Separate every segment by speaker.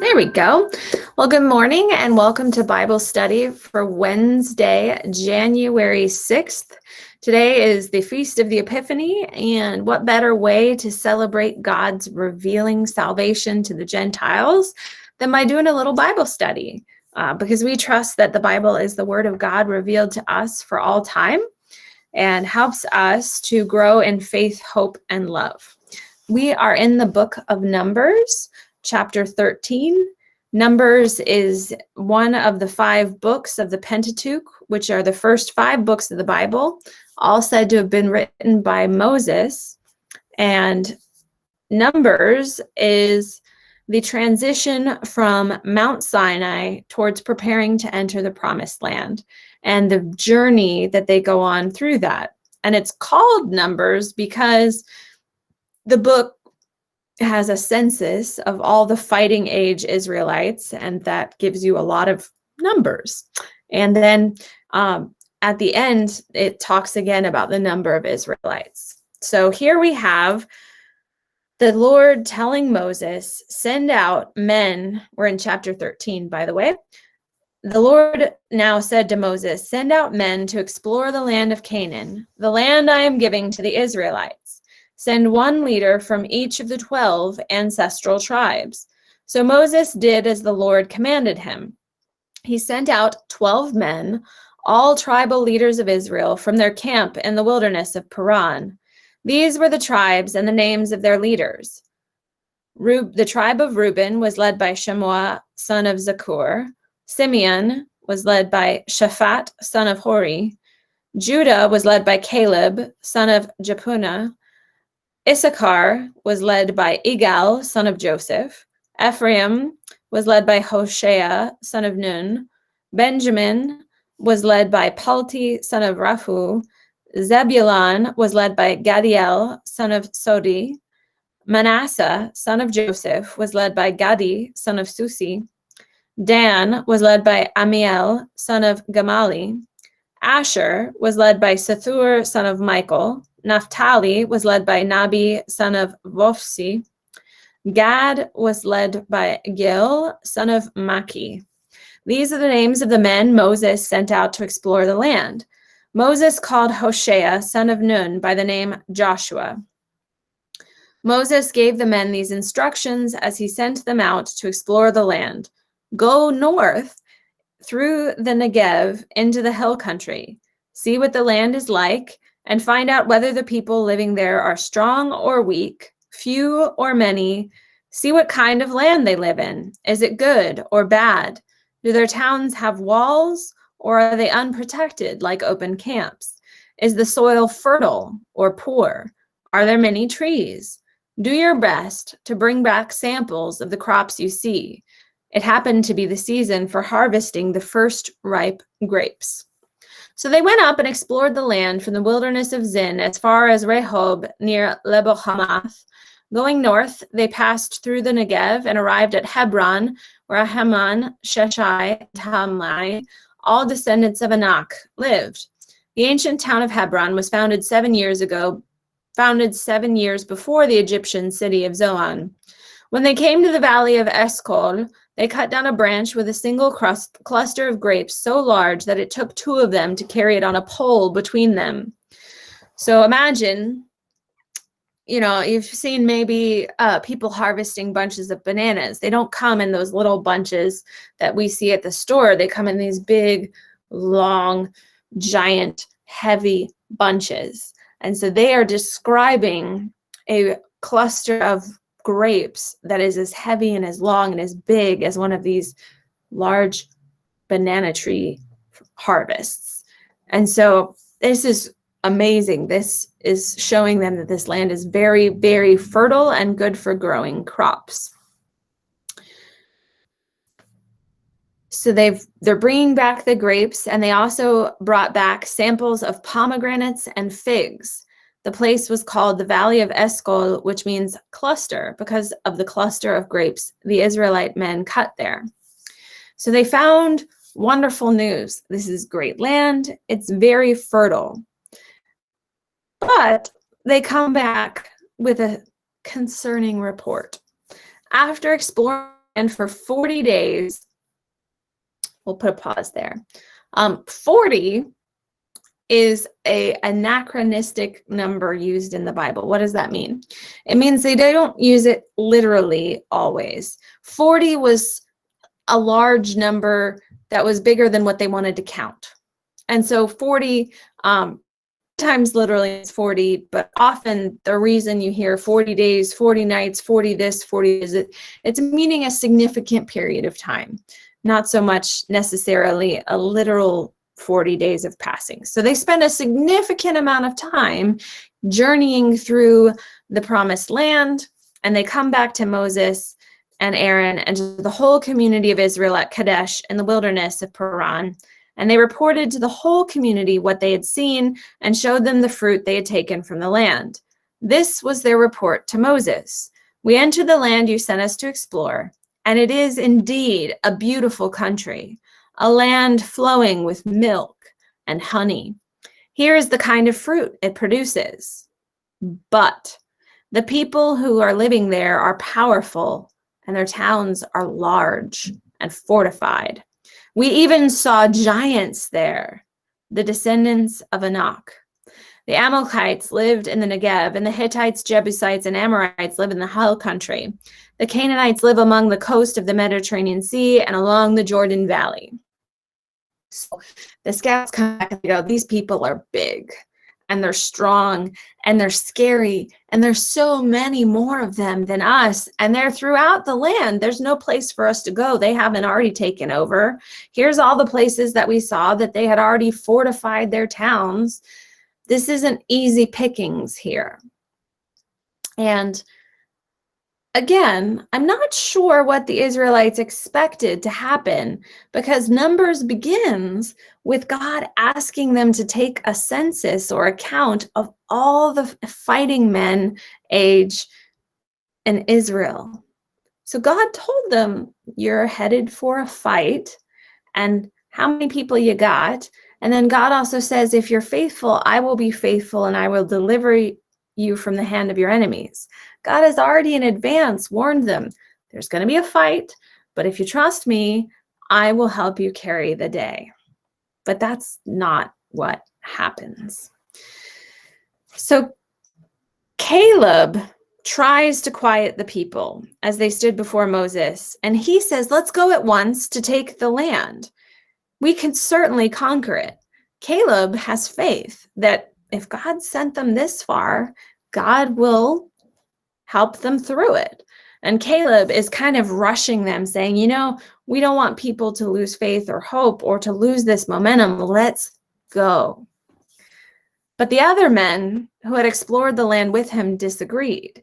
Speaker 1: There we go. Well, good morning and welcome to Bible study for Wednesday, January 6th. Today is the Feast of the Epiphany, and what better way to celebrate God's revealing salvation to the Gentiles than by doing a little Bible study? Because we trust that the Bible is the Word of God revealed to us for all time and helps us to grow in faith, hope, and love. We are in the book of Numbers, chapter 13. Numbers is one of the 5 books of the Pentateuch, which are the first 5 books of the Bible, all said to have been written by Moses. And Numbers is the transition from Mount Sinai towards preparing to enter the Promised Land and the journey that they go on through that. And it's called Numbers because the book has a census of all the fighting age Israelites, and that gives you a lot of numbers. And then at the end, it talks again about the number of Israelites. So here we have the Lord telling Moses, send out men. We're in chapter 13, by the way. The Lord now said to Moses, send out men to explore the land of Canaan, the land I am giving to the Israelites. Send one leader from each of the 12 ancestral tribes. So Moses did as the Lord commanded him. He sent out 12 men, all tribal leaders of Israel, from their camp in the wilderness of Paran. These were the tribes and the names of their leaders. The tribe of Reuben was led by Shemua, son of Zakur. Simeon was led by Shaphat, son of Hori. Judah was led by Caleb, son of Jephunneh. Issachar was led by Igal, son of Joseph. Ephraim was led by Hoshea, son of Nun. Benjamin was led by Palti, son of Raphu. Zebulun was led by Gadiel, son of Sodi. Manasseh, son of Joseph, was led by Gadi, son of Susi. Dan was led by Amiel, son of Gamali. Asher was led by Sethur, son of Michael. Naphtali was led by Nabi, son of Vophsi. Gad was led by Gil, son of Maki. These are the names of the men Moses sent out to explore the land. Moses called Hoshea, son of Nun, by the name Joshua. Moses gave the men these instructions as he sent them out to explore the land. Go north through the Negev into the hill country. See what the land is like, and find out whether the people living there are strong or weak, few or many. See what kind of land they live in. Is it good or bad? Do their towns have walls, or are they unprotected like open camps? Is the soil fertile or poor? Are there many trees? Do your best to bring back samples of the crops you see. It happened to be the season for harvesting the first ripe grapes. So they went up and explored the land from the wilderness of Zin as far as Rehob near Lebo-Hamath. Going north, they passed through the Negev and arrived at Hebron, where Haman, Sheshai, and Talmai, all descendants of Anak, lived. The ancient town of Hebron was founded 7 years before the Egyptian city of Zoan. When they came to the valley of Eshcol, they cut down a branch with a single cluster of grapes so large that it took 2 of them to carry it on a pole between them. So imagine, you've seen maybe people harvesting bunches of bananas. They don't come in those little bunches that we see at the store. They come in these big, long, giant, heavy bunches. And so they are describing a cluster of grapes that is as heavy and as long and as big as one of these large banana tree harvests. And so this is amazing. This is showing them that this land is very, very fertile and good for growing crops. So they're bringing back the grapes, and they also brought back samples of pomegranates and figs. The place was called the Valley of Eshcol, which means cluster, because of the cluster of grapes the Israelite men cut there. So they found wonderful news. This is great land. It's very fertile. But they come back with a concerning report. After exploring and for 40 days, we'll put a pause there. 40 is a anachronistic number used in the Bible. What does that mean? It means they don't use it literally always. 40 was a large number that was bigger than what they wanted to count. And so 40 times literally is 40, but often the reason you hear 40 days, 40 nights, 40 this, 40 is it's meaning a significant period of time, not so much necessarily a literal 40 days of passing. So they spend a significant amount of time journeying through the promised land, and they come back to Moses and Aaron and to the whole community of Israel at Kadesh in the wilderness of Paran. And they reported to the whole community what they had seen and showed them the fruit they had taken from the land. This was their report to Moses. We entered the land you sent us to explore, and it is indeed a beautiful country, a land flowing with milk and honey. Here is the kind of fruit it produces. But the people who are living there are powerful, and their towns are large and fortified. We even saw giants there, the descendants of Anak. The Amalekites lived in the Negev, and the Hittites, Jebusites, and Amorites live in the hill country. The Canaanites live among the coast of the Mediterranean Sea and along the Jordan Valley. So the scouts come back and they go, these people are big, and they're strong, and they're scary, and there's so many more of them than us, and they're throughout the land. There's no place for us to go. They haven't already taken over. Here's all the places that we saw that they had already fortified their towns. This isn't easy pickings here. And again, I'm not sure what the Israelites expected to happen, because Numbers begins with God asking them to take a census or a count of all the fighting men age in Israel. So God told them, you're headed for a fight, and how many people you got. And then God also says, if you're faithful, I will be faithful, and I will deliver you from the hand of your enemies. God has already in advance warned them, there's going to be a fight, but if you trust me, I will help you carry the day. But that's not what happens. So Caleb tries to quiet the people as they stood before Moses, and he says, let's go at once to take the land. We can certainly conquer it. Caleb has faith that if God sent them this far, God will help them through it. And Caleb is kind of rushing them, saying, we don't want people to lose faith or hope or to lose this momentum. Let's go. But the other men who had explored the land with him disagreed.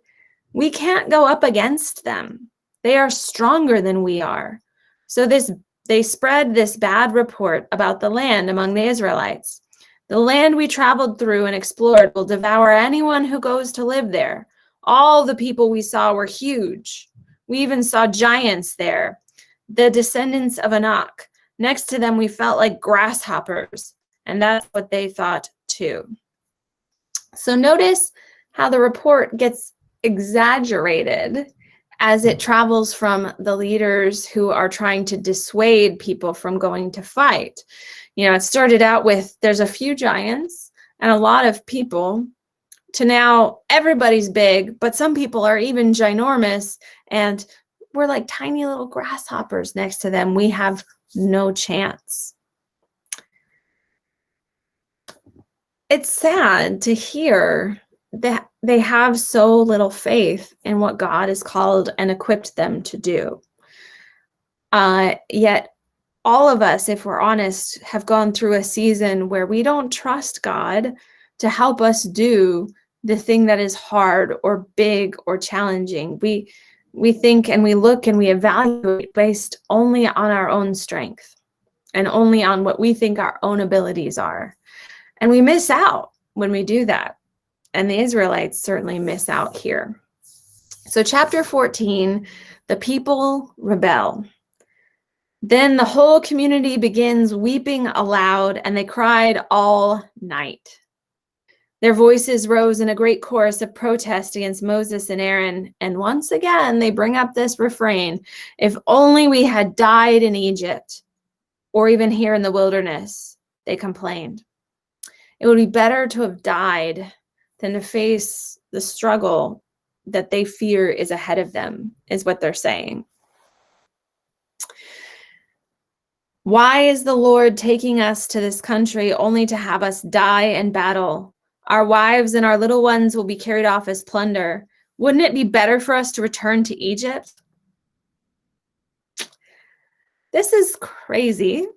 Speaker 1: We can't go up against them. They are stronger than we are. So they spread this bad report about the land among the Israelites. The land we traveled through and explored will devour anyone who goes to live there. All the people we saw were huge. We even saw giants there, the descendants of Anak. Next to them, we felt like grasshoppers, and that's what they thought too. So notice how the report gets exaggerated as it travels from the leaders who are trying to dissuade people from going to fight. It started out with there's a few giants and a lot of people, to now everybody's big, but some people are even ginormous, and we're like tiny little grasshoppers next to them. We have no chance. It's sad to hear that they have so little faith in what God has called and equipped them to do. Yet all of us, if we're honest, have gone through a season where we don't trust God to help us do the thing that is hard or big or challenging. We think and we look and we evaluate based only on our own strength and only on what we think our own abilities are. And we miss out when we do that. And the Israelites certainly miss out here. So chapter 14, the people rebel. Then the whole community begins weeping aloud, and they cried all night. Their voices rose in a great chorus of protest against Moses and Aaron. And once again, they bring up this refrain, if only we had died in Egypt or even here in the wilderness, they complained. It would be better to have died than to face the struggle that they fear is ahead of them, is what they're saying. Why is the Lord taking us to this country only to have us die in battle? Our wives and our little ones will be carried off as plunder. Wouldn't it be better for us to return to Egypt? This is crazy,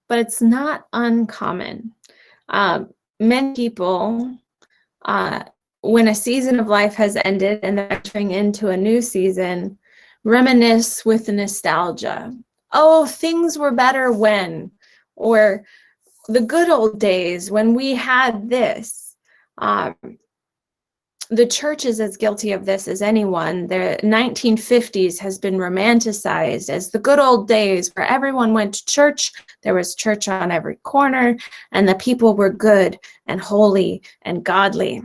Speaker 1: but it's not uncommon. Many people, when a season of life has ended and they're entering into a new season, reminisce with nostalgia. Oh, things were better when, or the good old days when we had this. The church is as guilty of this as anyone. The 1950s has been romanticized as the good old days where everyone went to church. There was church on every corner, and the people were good and holy and godly.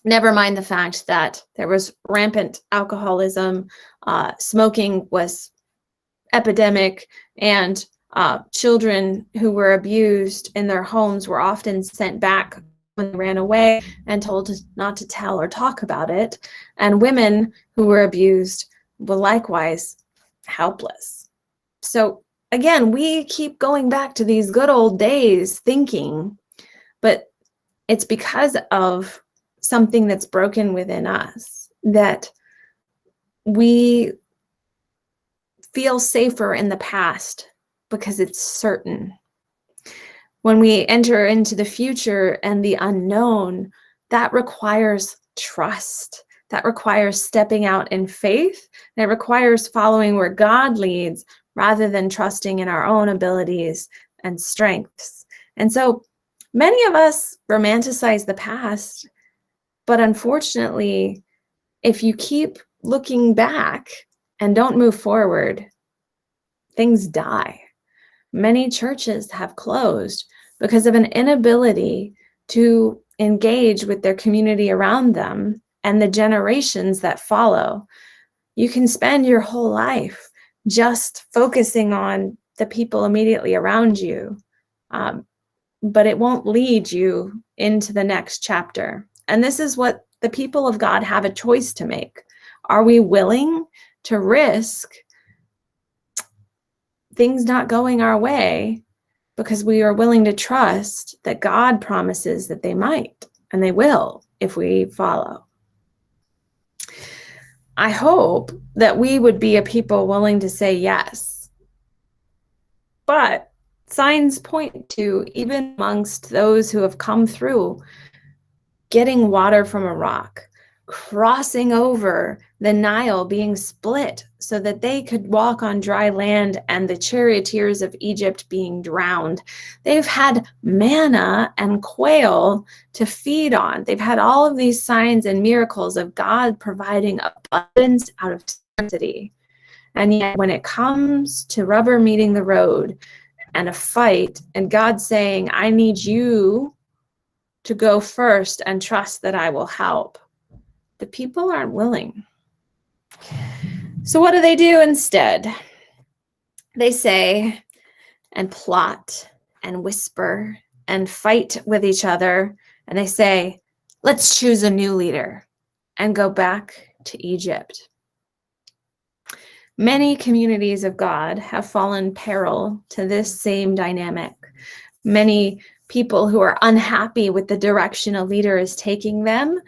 Speaker 1: Never mind the fact that there was rampant alcoholism, smoking was epidemic, and children who were abused in their homes were often sent back when they ran away and told not to tell or talk about it. And women who were abused were likewise helpless. So again, we keep going back to these good old days thinking, but it's because of something that's broken within us that we feel safer in the past because it's certain. When we enter into the future and the unknown, that requires trust. That requires stepping out in faith. That requires following where God leads rather than trusting in our own abilities and strengths. And so many of us romanticize the past, but unfortunately, if you keep looking back and don't move forward, things die. Many churches have closed because of an inability to engage with their community around them and the generations that follow. You can spend your whole life just focusing on the people immediately around you, but it won't lead you into the next chapter. And this is what the people of God have a choice to make. Are we willing to risk things not going our way because we are willing to trust that God promises that they might, and they will if we follow? I hope that we would be a people willing to say yes. But signs point to, even amongst those who have come through, getting water from a rock, crossing over the Nile being split so that they could walk on dry land, and the charioteers of Egypt being drowned. They've had manna and quail to feed on. They've had all of these signs and miracles of God providing abundance out of scarcity. And yet when it comes to rubber meeting the road and a fight, and God saying, I need you to go first and trust that I will help, the people aren't willing. So what do they do instead? They say and plot and whisper and fight with each other, and they say, let's choose a new leader and go back to Egypt. Many communities of God have fallen peril to this same dynamic. Many people who are unhappy with the direction a leader is taking them,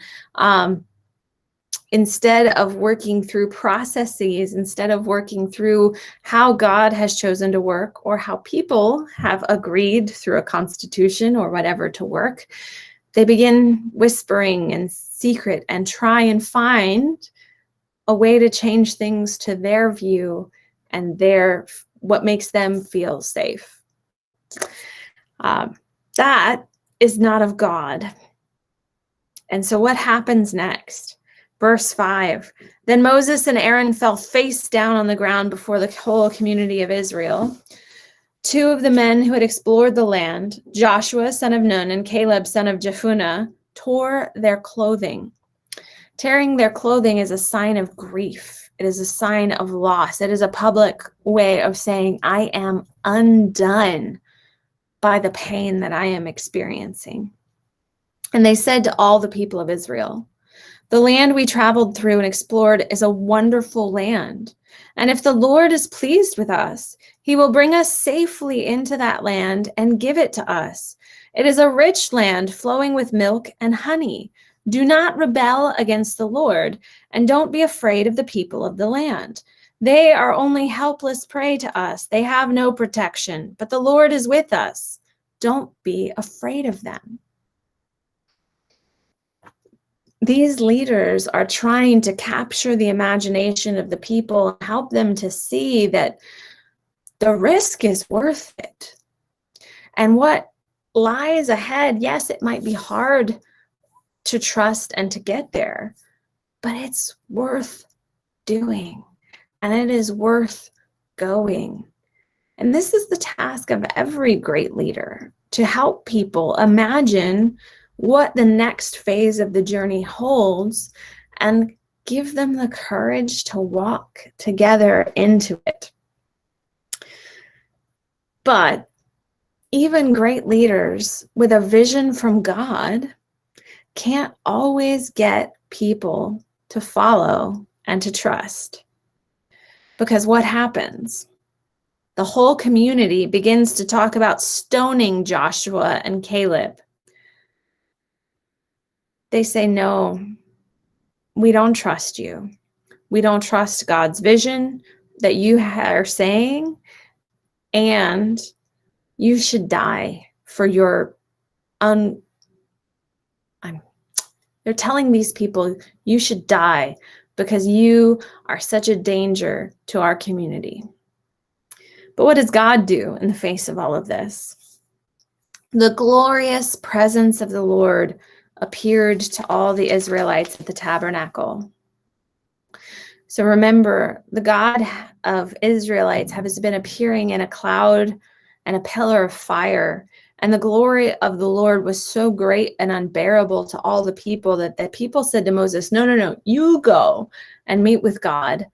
Speaker 1: instead of working through processes, instead of working through how God has chosen to work or how people have agreed through a constitution or whatever to work, they begin whispering in secret and try and find a way to change things to their view and what makes them feel safe. That is not of God. And so what happens next? Verse 5, then Moses and Aaron fell face down on the ground before the whole community of Israel. Two of the men who had explored the land, Joshua, son of Nun, and Caleb, son of Jephunneh, tore their clothing. Tearing their clothing is a sign of grief. It is a sign of loss. It is a public way of saying, I am undone by the pain that I am experiencing. And they said to all the people of Israel, the land we traveled through and explored is a wonderful land. And if the Lord is pleased with us, he will bring us safely into that land and give it to us. It is a rich land flowing with milk and honey. Do not rebel against the Lord, and don't be afraid of the people of the land. They are only helpless prey to us. They have no protection, but the Lord is with us. Don't be afraid of them. These leaders are trying to capture the imagination of the people and help them to see that the risk is worth it. And what lies ahead, yes, it might be hard to trust and to get there, but it's worth doing, and it is worth going. And this is the task of every great leader, to help people imagine what the next phase of the journey holds and give them the courage to walk together into it. But even great leaders with a vision from God can't always get people to follow and to trust. Because what happens? The whole community begins to talk about stoning Joshua and Caleb. They say, no, we don't trust you. We don't trust God's vision that you are saying, and you should die for your They're telling these people, you should die because you are such a danger to our community. But what does God do in the face of all of this? The glorious presence of the Lord appeared to all the Israelites at the tabernacle. So remember, the God of Israelites has been appearing in a cloud and a pillar of fire. And the glory of the Lord was so great and unbearable to all the people that the people said to Moses, no, you go and meet with God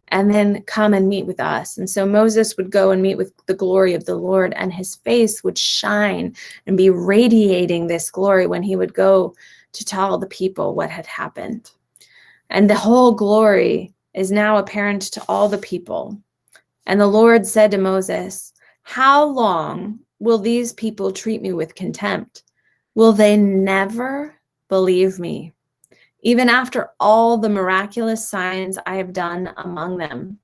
Speaker 1: and then come and meet with us. And so Moses would go and meet with the glory of the Lord, and his face would shine and be radiating this glory when he would go to tell the people what had happened. And the whole glory is now apparent to all the people. And the Lord said to Moses, how long will these people treat me with contempt? Will they never believe me, even after all the miraculous signs I have done among them?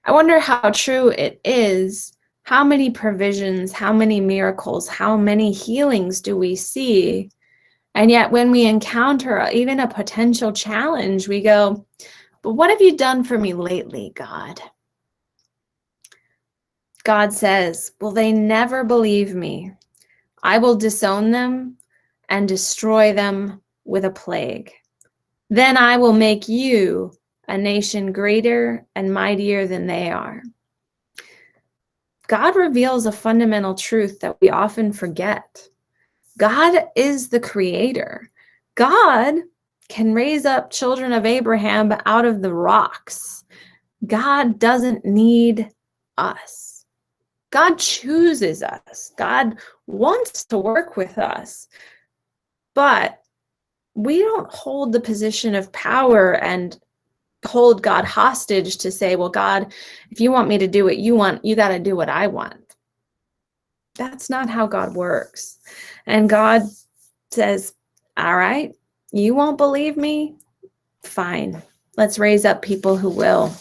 Speaker 1: I wonder how true it is. How many provisions, how many miracles, how many healings do we see? And yet when we encounter even a potential challenge, we go, but what have you done for me lately, God? God says, will they never believe me? I will disown them and destroy them with a plague. Then I will make you a nation greater and mightier than they are. God reveals a fundamental truth that we often forget. God is the creator. God can raise up children of Abraham out of the rocks. God doesn't need us. God chooses us. God wants to work with us. But we don't hold the position of power and hold God hostage to say, well, God, if you want me to do what you want, you got to do what I want. That's not how God works. And God says, all right, you won't believe me? Fine. Let's raise up people who will.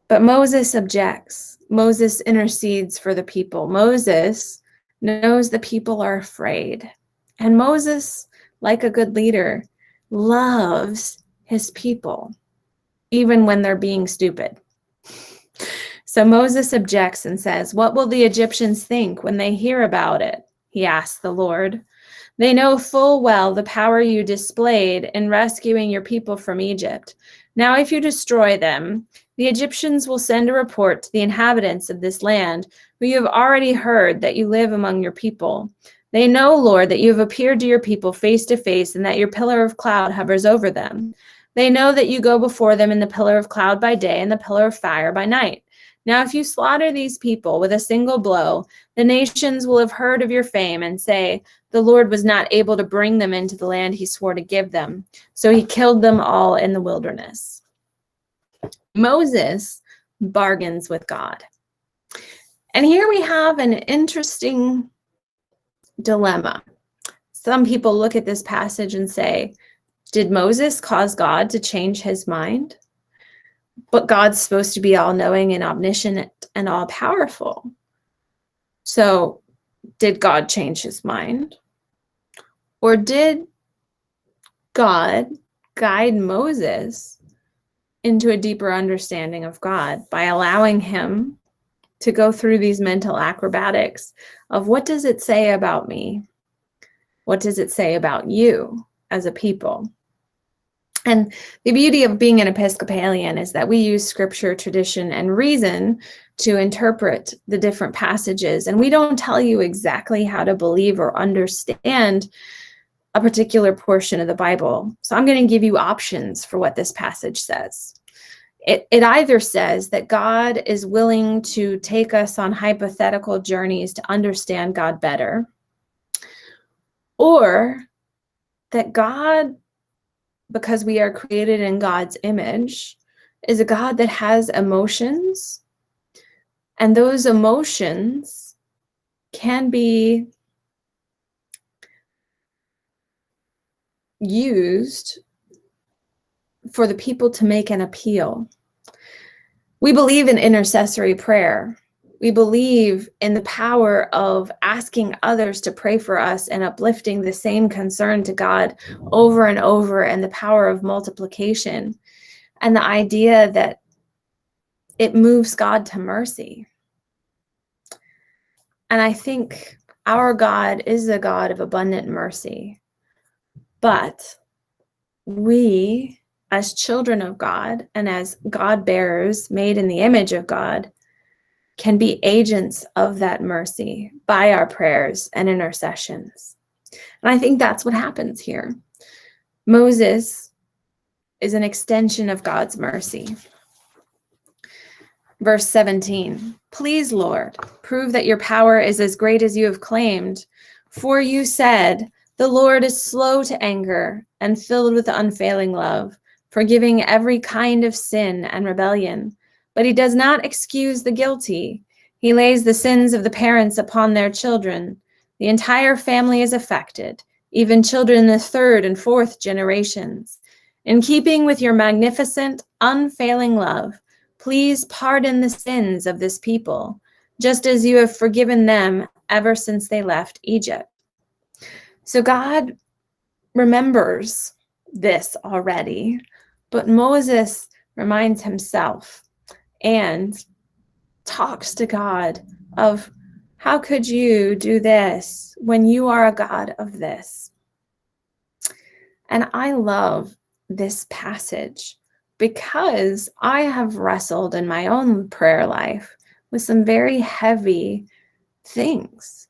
Speaker 1: But Moses objects. Moses intercedes for the people. Moses knows the people are afraid. And Moses, like a good leader, loves his people, even when they're being stupid. So Moses objects and says, what will the Egyptians think when they hear about it? He asks the Lord. They know full well the power you displayed in rescuing your people from Egypt. Now, if you destroy them, the Egyptians will send a report to the inhabitants of this land, who you have already heard that you live among your people. They know, Lord, that you have appeared to your people face to face, and that your pillar of cloud hovers over them. They know that you go before them in the pillar of cloud by day and the pillar of fire by night. Now, if you slaughter these people with a single blow, the nations will have heard of your fame and say, the Lord was not able to bring them into the land he swore to give them, so he killed them all in the wilderness. Moses bargains with God. And here we have an interesting dilemma. Some people look at this passage and say, did Moses cause God to change his mind? But God's supposed to be all-knowing and omniscient and all-powerful. So did God change his mind? Or did God guide Moses into a deeper understanding of God by allowing him to go through these mental acrobatics of what does it say about me? What does it say about you as a people? And the beauty of being an Episcopalian is that we use scripture, tradition, and reason to interpret the different passages. And we don't tell you exactly how to believe or understand a particular portion of the Bible. So I'm going to give you options for what this passage says. It either says that God is willing to take us on hypothetical journeys to understand God better, or that God, because we are created in God's image, is a God that has emotions, and those emotions can be used for the people to make an appeal. We believe in intercessory prayer. We believe in the power of asking others to pray for us and uplifting the same concern to God over and over, and the power of multiplication, and the idea that it moves God to mercy. And I think our God is a God of abundant mercy. But we, as children of God and as God bearers made in the image of God, can be agents of that mercy by our prayers and intercessions. And I think that's what happens here. Moses is an extension of God's mercy. Verse 17, please, Lord, prove that your power is as great as you have claimed. For you said, the Lord is slow to anger and filled with unfailing love, forgiving every kind of sin and rebellion. But he does not excuse the guilty. He lays the sins of the parents upon their children. The entire family is affected, even children in the third and fourth generations. In keeping with your magnificent, unfailing love, please pardon the sins of this people, just as you have forgiven them ever since they left Egypt. So God remembers this already, but Moses reminds himself and talks to God of, how could you do this when you are a God of this? And I love this passage because I have wrestled in my own prayer life with some very heavy things.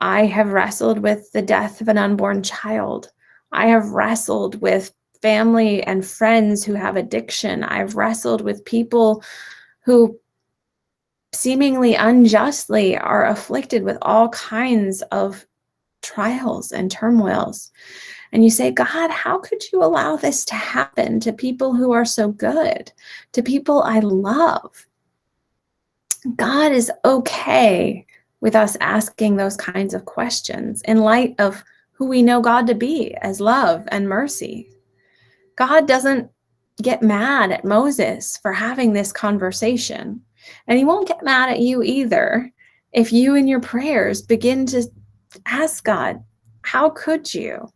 Speaker 1: I have wrestled with the death of an unborn child. I have wrestled with family and friends who have addiction. I've wrestled with people who seemingly unjustly are afflicted with all kinds of trials and turmoils. And you say, God, how could you allow this to happen to people who are so good, to people I love? God is okay with us asking those kinds of questions in light of who we know God to be as love and mercy. God doesn't get mad at Moses for having this conversation, and he won't get mad at you either if you in your prayers begin to ask God, how could you?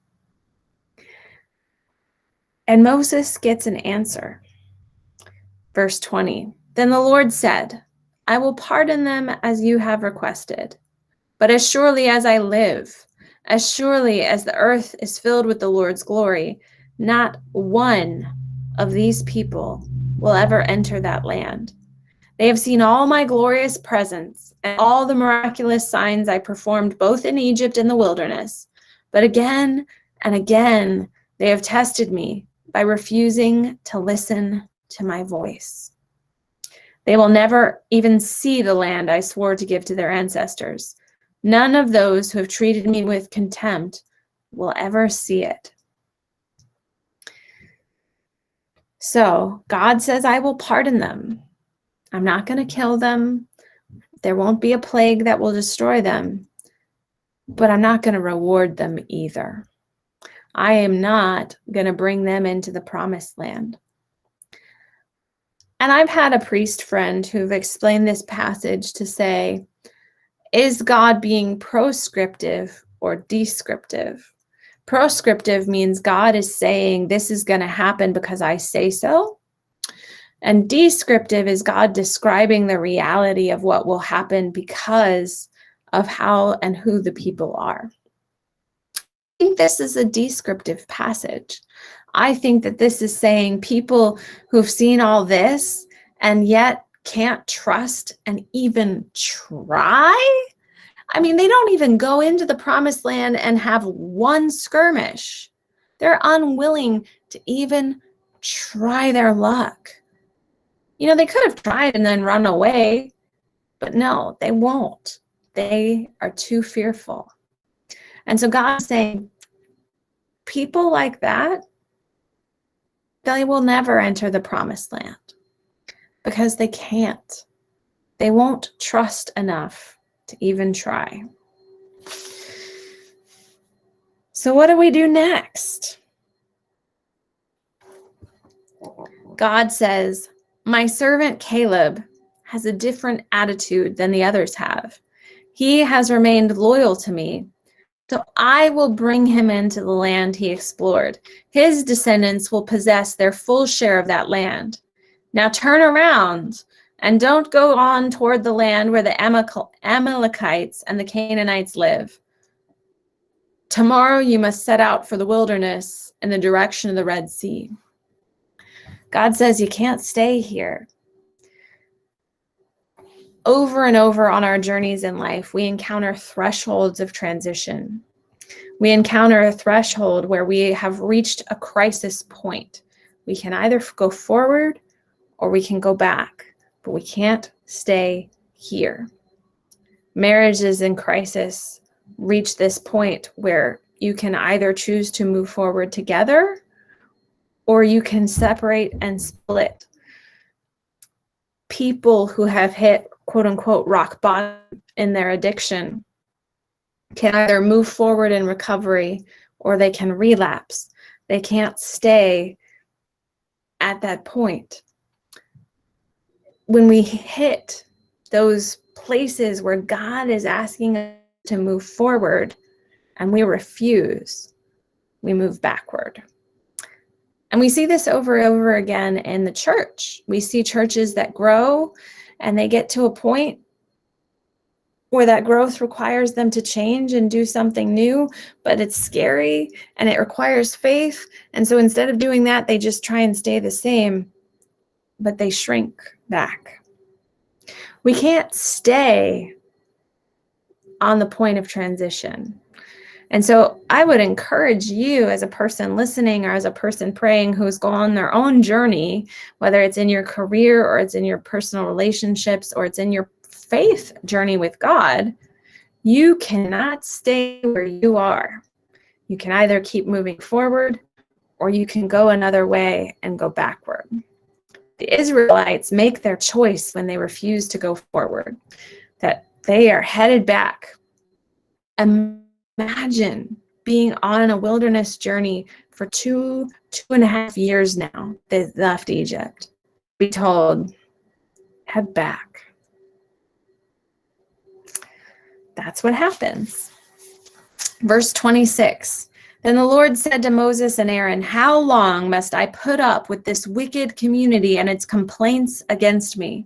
Speaker 1: And Moses gets an answer. Verse 20, then the Lord said, I will pardon them as you have requested. But as surely as I live, As surely as the earth is filled with the Lord's glory, not one of these people will ever enter that land. They have seen all my glorious presence and all the miraculous signs I performed both in Egypt and the wilderness. But again and again, they have tested me by refusing to listen to my voice. They will never even see the land I swore to give to their ancestors. None of those who have treated me with contempt will ever see it. So God says, I will pardon them. I'm not going to kill them. There won't be a plague that will destroy them, but I'm not going to reward them either. I am not going to bring them into the promised land. And I've had a priest friend who've explained this passage to say, is God being proscriptive or descriptive? Proscriptive means God is saying this is going to happen because I say so. And descriptive is God describing the reality of what will happen because of how and who the people are. I think this is a descriptive passage. I think that this is saying people who've seen all this and yet can't trust and even try. I mean, they don't even go into the promised land and have one skirmish. They're unwilling to even try their luck. You know, they could have tried and then run away, but no, they won't. They are too fearful. And so God's saying, people like that, they will never enter the promised land because they can't. They won't trust enough to even try. So what do we do next? God says, my servant Caleb has a different attitude than the others have. He has remained loyal to me, so I will bring him into the land he explored. His descendants will possess their full share of that land. Now turn around and don't go on toward the land where the Amalekites and the Canaanites live. Tomorrow you must set out for the wilderness in the direction of the Red Sea. God says you can't stay here. Over and over on our journeys in life, we encounter thresholds of transition. We encounter a threshold where we have reached a crisis point. We can either go forward or we can go back, but we can't stay here. Marriages in crisis reach this point where you can either choose to move forward together or you can separate and split. People who have hit quote unquote rock bottom in their addiction can either move forward in recovery or they can relapse. They can't stay at that point. When we hit those places where God is asking us to move forward and we refuse, we move backward. And we see this over and over again in the church. We see churches that grow and they get to a point where that growth requires them to change and do something new, but it's scary and it requires faith. And so instead of doing that, they just try and stay the same, but they shrink back. We can't stay on the point of transition. And so I would encourage you as a person listening or as a person praying who's gone their own journey, whether it's in your career or it's in your personal relationships or it's in your faith journey with God, you cannot stay where you are. You can either keep moving forward or you can go another way and go backward. The Israelites make their choice when they refuse to go forward, that they are headed back. Imagine being on a wilderness journey for 2.5 years now. They left Egypt. Be told, head back. That's what happens. Verse 26. Then the Lord said to Moses and Aaron, how long must I put up with this wicked community and its complaints against me?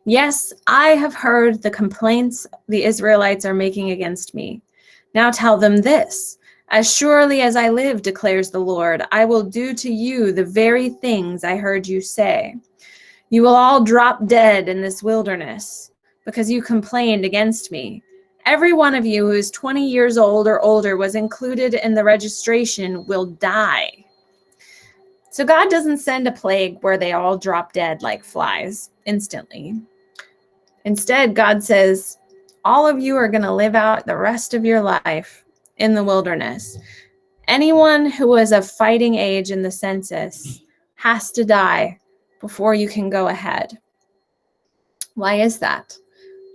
Speaker 1: Yes, I have heard the complaints the Israelites are making against me. Now tell them this: as surely as I live, declares the Lord, I will do to you the very things I heard you say. You will all drop dead in this wilderness because you complained against me. Every one of you who is 20 years old or older was included in the registration will die. So God doesn't send a plague where they all drop dead like flies instantly. Instead, God says, all of you are going to live out the rest of your life in the wilderness. Anyone who was of fighting age in the census has to die before you can go ahead. Why is that?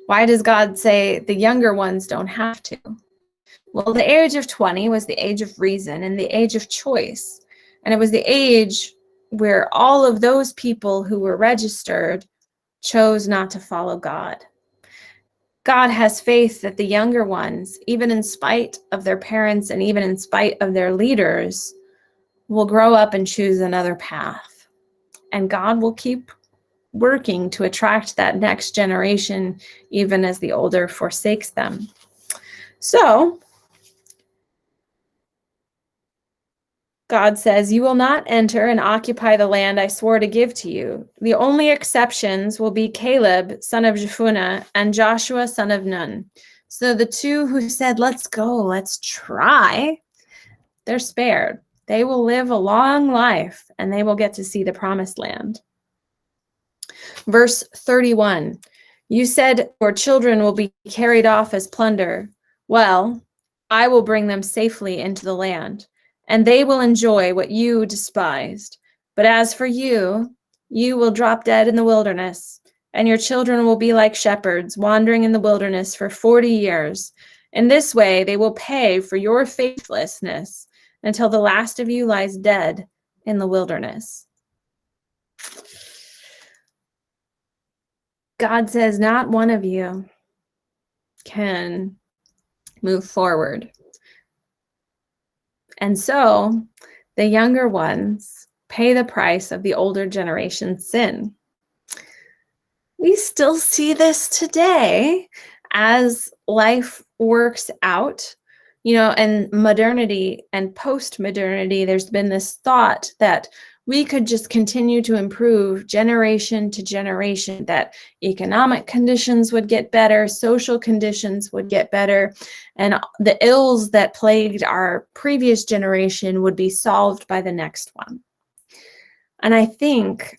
Speaker 1: Why does God say the younger ones don't have to? Well, the age of 20 was the age of reason and the age of choice. And it was the age where all of those people who were registered chose not to follow God. God has faith that the younger ones, even in spite of their parents and even in spite of their leaders, will grow up and choose another path. And God will keep working to attract that next generation, even as the older forsakes them. So, God says, you will not enter and occupy the land I swore to give to you. The only exceptions will be Caleb, son of Jephunneh, and Joshua, son of Nun. So the two who said, let's go, let's try, they're spared. They will live a long life and they will get to see the promised land. Verse 31, you said your children will be carried off as plunder. Well, I will bring them safely into the land, and they will enjoy what you despised. But as for you, you will drop dead in the wilderness, and your children will be like shepherds wandering in the wilderness for 40 years. In this way, they will pay for your faithlessness until the last of you lies dead in the wilderness. God says not one of you can move forward. And so the younger ones pay the price of the older generation's sin. We still see this today as life works out, and modernity and post-modernity, there's been this thought that we could just continue to improve generation to generation, that economic conditions would get better, social conditions would get better, and the ills that plagued our previous generation would be solved by the next one. And I think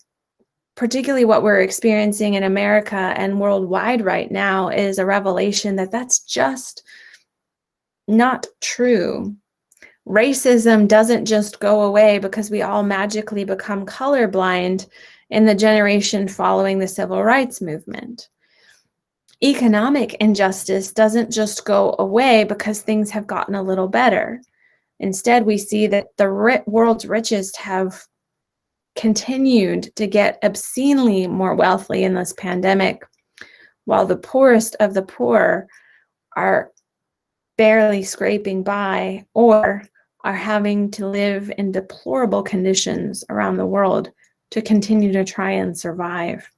Speaker 1: particularly what we're experiencing in America and worldwide right now is a revelation that that's just not true. Racism doesn't just go away because we all magically become colorblind in the generation following the civil rights movement. Economic injustice doesn't just go away because things have gotten a little better. Instead, we see that the world's richest have continued to get obscenely more wealthy in this pandemic, while the poorest of the poor are barely scraping by or are having to live in deplorable conditions around the world to continue to try and survive.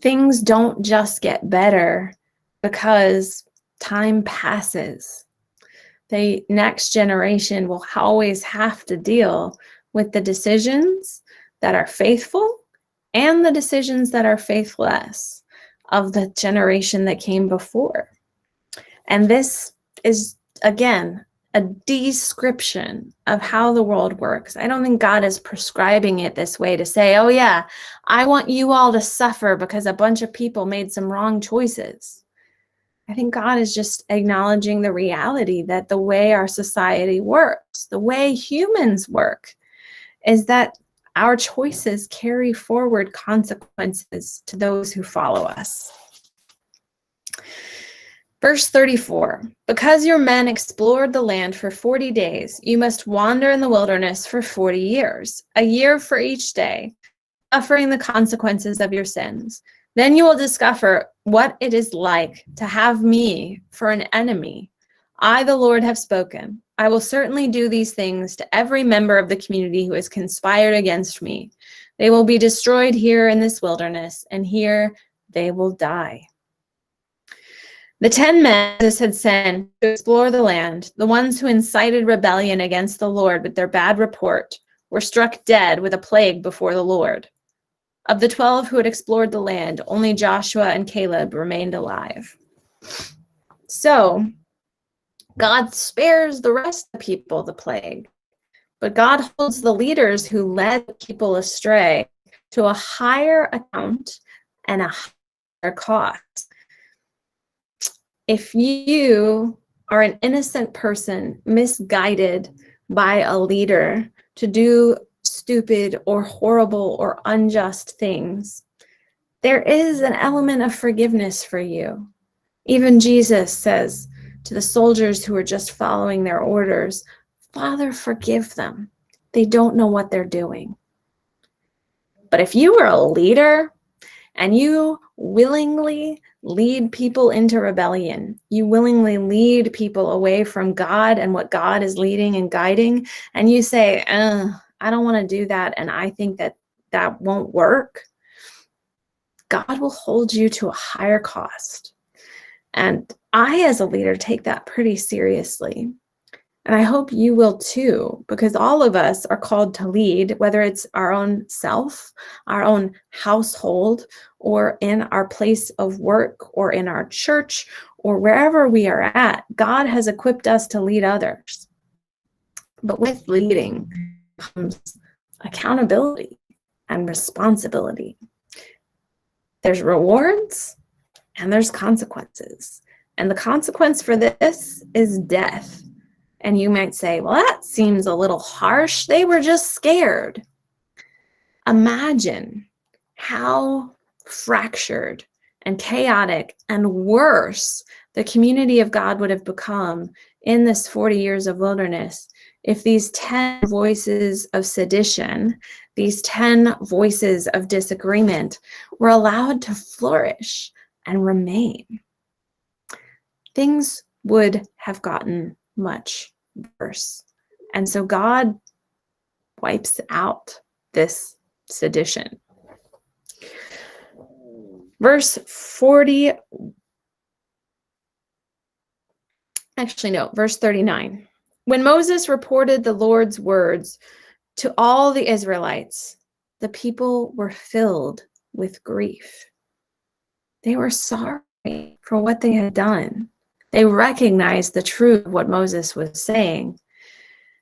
Speaker 1: Things don't just get better because time passes. The next generation will always have to deal with the decisions that are faithful and the decisions that are faithless of the generation that came before. And this is, again, a description of how the world works. I don't think God is prescribing it this way to say, oh yeah, I want you all to suffer because a bunch of people made some wrong choices. I think God is just acknowledging the reality that the way our society works, the way humans work, is that our choices carry forward consequences to those who follow us. Verse 34, because your men explored the land for 40 days, you must wander in the wilderness for 40 years, a year for each day, suffering the consequences of your sins. Then you will discover what it is like to have me for an enemy. I, the Lord, have spoken. I will certainly do these things to every member of the community who has conspired against me. They will be destroyed here in this wilderness, and here they will die. The 10 men Moses had sent to explore the land, the ones who incited rebellion against the Lord with their bad report, were struck dead with a plague before the Lord. Of the 12 who had explored the land, only Joshua and Caleb remained alive. So, God spares the rest of the people the plague, but God holds the leaders who led the people astray to a higher account and a higher cost. If you are an innocent person misguided by a leader to do stupid or horrible or unjust things, there is an element of forgiveness for you. Even Jesus says to the soldiers who are just following their orders, Father, forgive them. They don't know what they're doing. But if you were a leader and you willingly lead people into rebellion, you willingly lead people away from God and what God is leading and guiding, and you say, I don't want to do that, and I think that won't work, God will hold you to a higher cost. And I, as a leader, take that pretty seriously. And I hope you will too, because all of us are called to lead, whether it's our own self, our own household, or in our place of work, or in our church, or wherever we are at. God has equipped us to lead others. But with leading comes accountability and responsibility. There's rewards and there's consequences. And the consequence for this is death. And you might say, well, that seems a little harsh. They were just scared. Imagine how fractured and chaotic and worse the community of God would have become in this 40 years of wilderness if these 10 voices of sedition, these 10 voices of disagreement were allowed to flourish and remain. Things would have gotten much worse. And so God wipes out this sedition. Verse 39. When Moses reported the Lord's words to all the Israelites, the people were filled with grief. They were sorry for what they had done. They recognized the truth of what Moses was saying.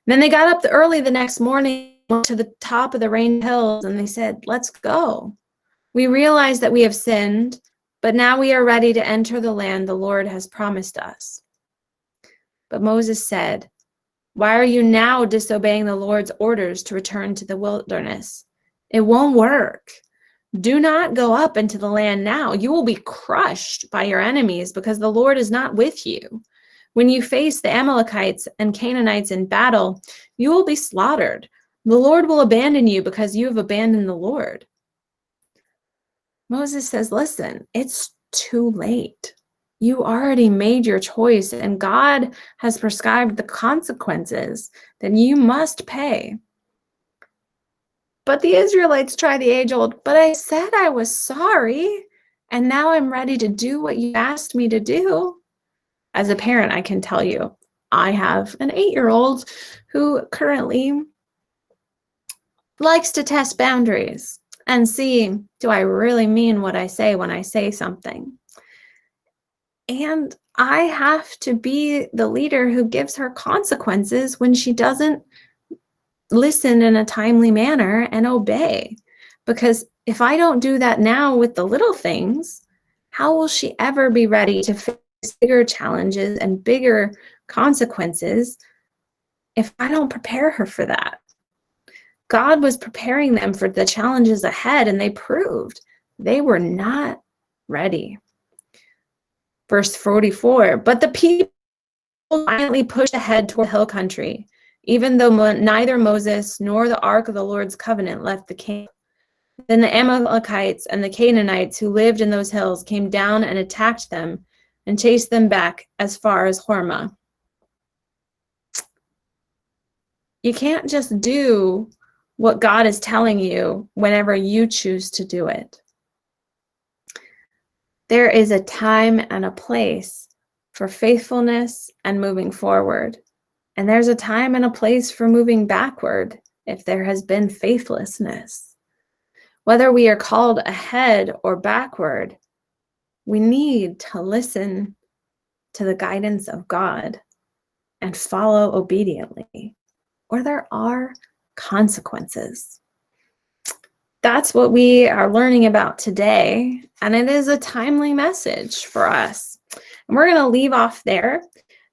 Speaker 1: Then they got up early the next morning, went to the top of the range hills, and they said, let's go. We realize that we have sinned, but now we are ready to enter the land the Lord has promised us. But Moses said, why are you now disobeying the Lord's orders to return to the wilderness? It won't work. Do not go up into the land now. You will be crushed by your enemies because the Lord is not with you. When you face the Amalekites and Canaanites in battle, you will be slaughtered. The Lord will abandon you because you have abandoned the Lord. Moses says, listen, it's too late. You already made your choice, and God has prescribed the consequences that you must pay. But the Israelites try the age-old, but I said I was sorry, and now I'm ready to do what you asked me to do. As a parent, I can tell you, I have an 8-year-old who currently likes to test boundaries and see, do I really mean what I say when I say something? And I have to be the leader who gives her consequences when she doesn't listen in a timely manner and obey. Because if I don't do that now with the little things, how will she ever be ready to face bigger challenges and bigger consequences if I don't prepare her for that? God was preparing them for the challenges ahead, and they proved they were not ready. Verse 44, but the people violently pushed ahead toward the hill country, even though neither Moses nor the ark of the Lord's covenant left the camp. Then the Amalekites and the Canaanites who lived in those hills came down and attacked them and chased them back as far as Hormah. You can't just do what God is telling you whenever you choose to do it. There is a time and a place for faithfulness and moving forward. And there's a time and a place for moving backward if there has been faithlessness. Whether we are called ahead or backward, we need to listen to the guidance of God and follow obediently, or there are consequences. That's what we are learning about today, and it is a timely message for us. And we're going to leave off there,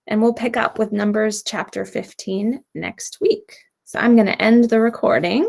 Speaker 1: and we'll pick up with Numbers chapter 15 next week. So I'm going to end the recording.